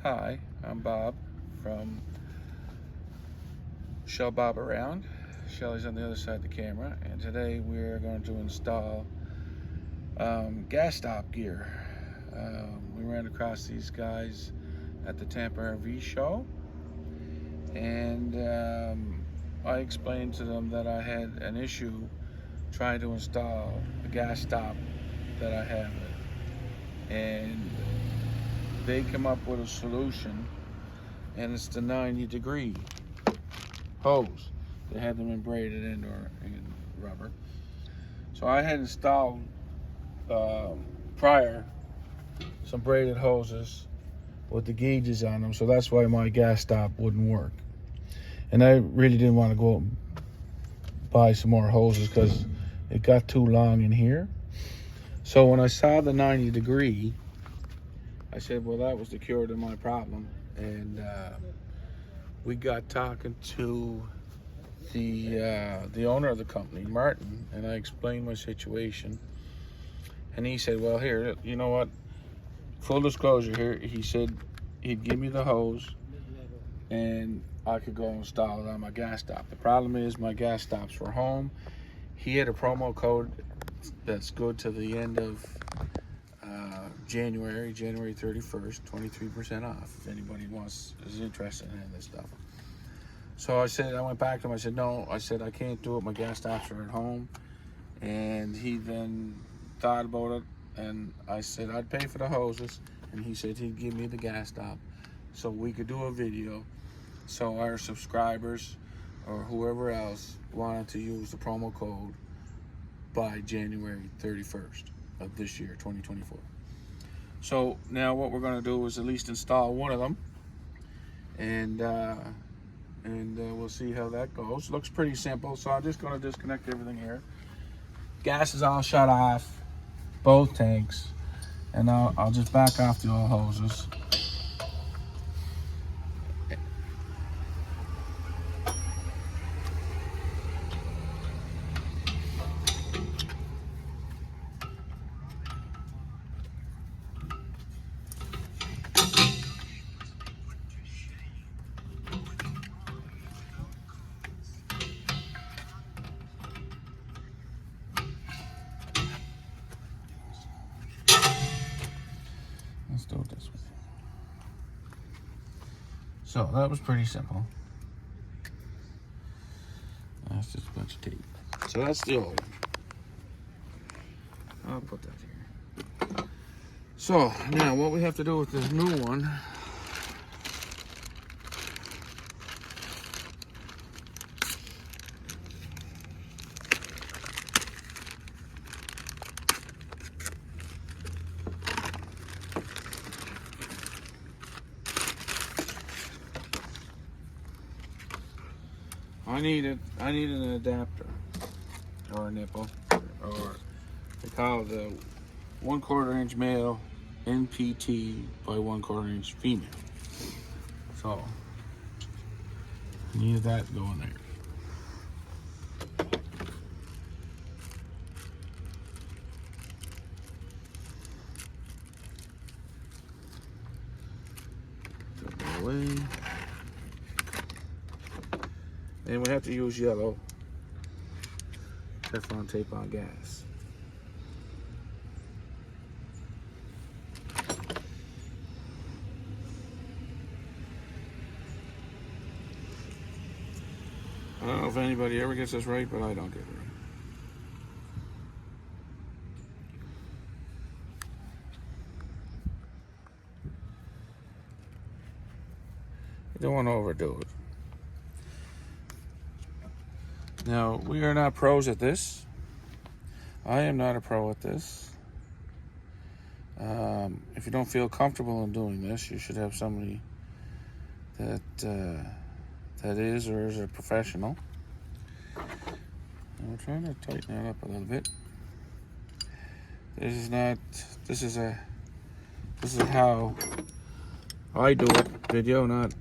Hi, I'm Bob from Shell Bob Around. Shelly's on the other side of the camera, and today we're going to install GasStop gear. We ran across these guys at the Tampa RV show, and I explained to them that I had an issue trying to install a GasStop that I have, and they come up with a solution, and it's the 90-degree hose. They had them braided in rubber. So I had installed prior some braided hoses with the gauges on them, so that's why my GasStop wouldn't work. And I really didn't want to go out and buy some more hoses because it got too long in here. So when I saw the 90-degree, I said, well, that was the cure to my problem. And we got talking to the owner of the company, Martin, and I explained my situation. And he said, well, here, you know what? Full disclosure here, he said he'd give me the hose and I could go install it on my GasStop. The problem is my GasStops were home. He had a promo code that's good to the end of January 31st, 23% off if anybody is interested in this stuff. So I went back to him, I said, no, I said, I can't do it, my GasStops are at home. And he then thought about it, and I said I'd pay for the hoses, and he said he'd give me the GasStop so we could do a video so our subscribers or whoever else wanted to use the promo code by January 31st of this year, 2024. So now what we're going to do is at least install one of them, and we'll see how that goes. Looks pretty simple, so I'm just going to disconnect everything here. Gas is all shut off, both tanks, and I'll just back off the oil hoses. Let's do it this way. So that was pretty simple. That's just a bunch of tape. So that's the old one. I'll put that here. So now what we have to do with this new one, I needed an adapter or a nipple, or they call it a 1/4 inch male NPT by 1/4 inch female. So I needed that going there. Put that away. And we have to use yellow Teflon tape on gas. I don't know if anybody ever gets this right, but I don't get it right. You don't want to overdo it. Now, we are not pros at this. I am not a pro at this. If you don't feel comfortable in doing this, you should have somebody that is or is a professional. And we're trying to tighten that up a little bit. This is how I do it. Video, not.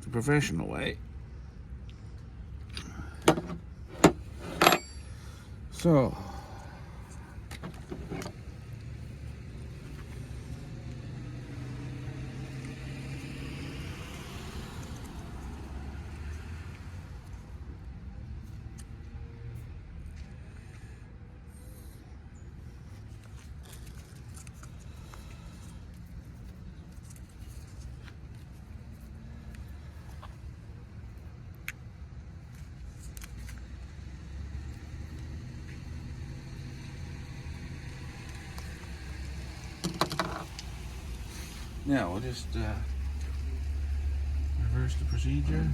The professional way. So now we'll just reverse the procedure.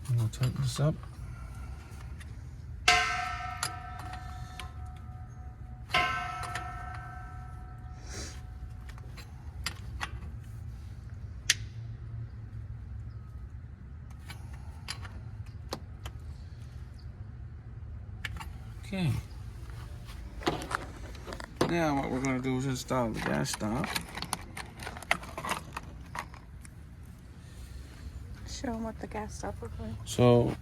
And we'll tighten this up. Okay. Now what we're going to do is install the GasStop. Show them what the GasStop looks like. So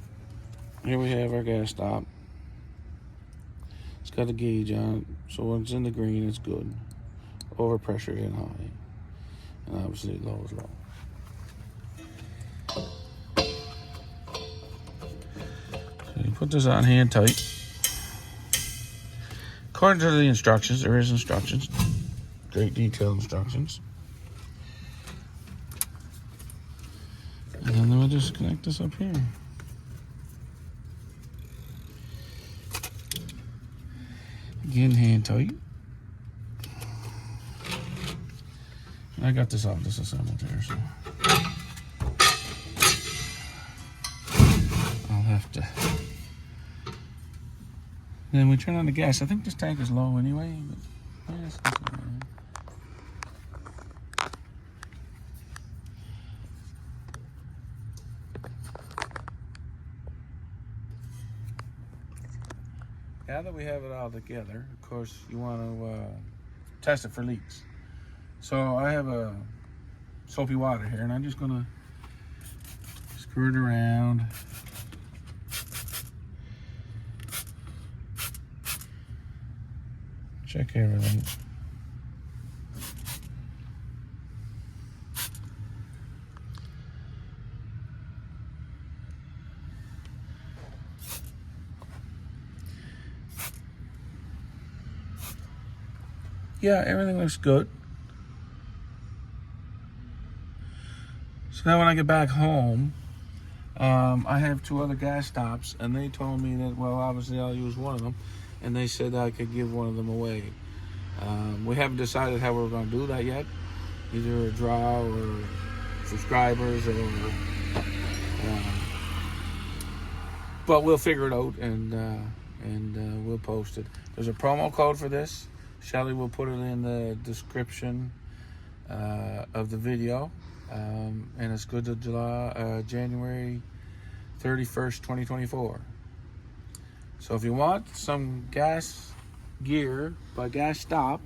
here we have our GasStop. It's got a gauge on it, so when it's in the green, it's good. Overpressure and high, and obviously low is low. So you put this on hand tight. According to the instructions, there is instructions, great detailed instructions. And then we'll just connect this up here. Again, hand tight. And I got this all disassembled here, so I'll have to. Then we turn on the gas. I think this tank is low anyway, but yeah, now that we have it all together, of course, you want to test it for leaks. So I have a soapy water here, and I'm just going to screw it around. Check everything. Yeah, everything looks good. So now when I get back home, I have 2 other GasStops, and they told me that, well, obviously I'll use one of them, and they said I could give one of them away. We haven't decided how we're going to do that yet, either a draw or subscribers, or but we'll figure it out, and we'll post it. There's a promo code for this. Shelly will put it in the description of the video, and it's good to January 31st, 2024. So if you want some GasGear by GasStop,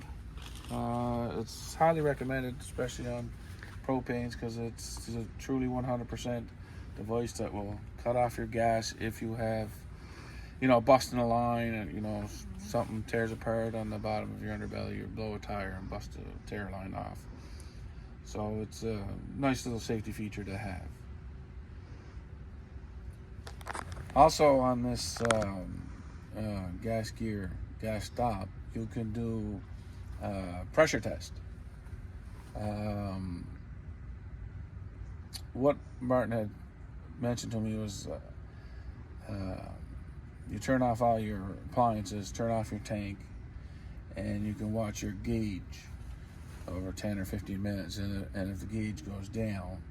it's highly recommended, especially on propanes, because it's a truly 100% device that will cut off your gas if you have, busting a line, and something tears apart on the bottom of your underbelly, you blow a tire and bust a tear line off. So it's a nice little safety feature to have. Also on this GasGear GasStop, you can do pressure test. What Martin had mentioned to me was you turn off all your appliances, turn off your tank, and you can watch your gauge over 10 or 15 minutes, and if the gauge goes down,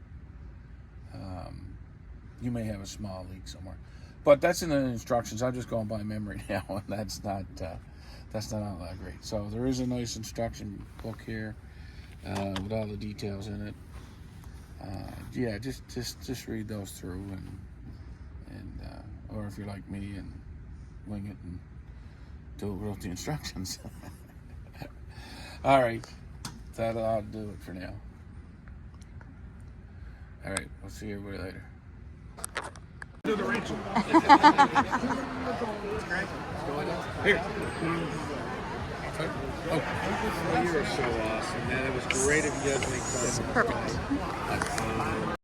you may have a small leak somewhere. But that's in the instructions. I'm just going by memory now, and that's not all that great. So there is a nice instruction book here with all the details in it. Yeah, just read those through, and or if you're like me and wing it and do it without the instructions. All right, that'll do it for now. All right, we'll see everybody later. To the Rachel. Here. Oh, you are so awesome, man. It was great of you guys to make time. Perfect.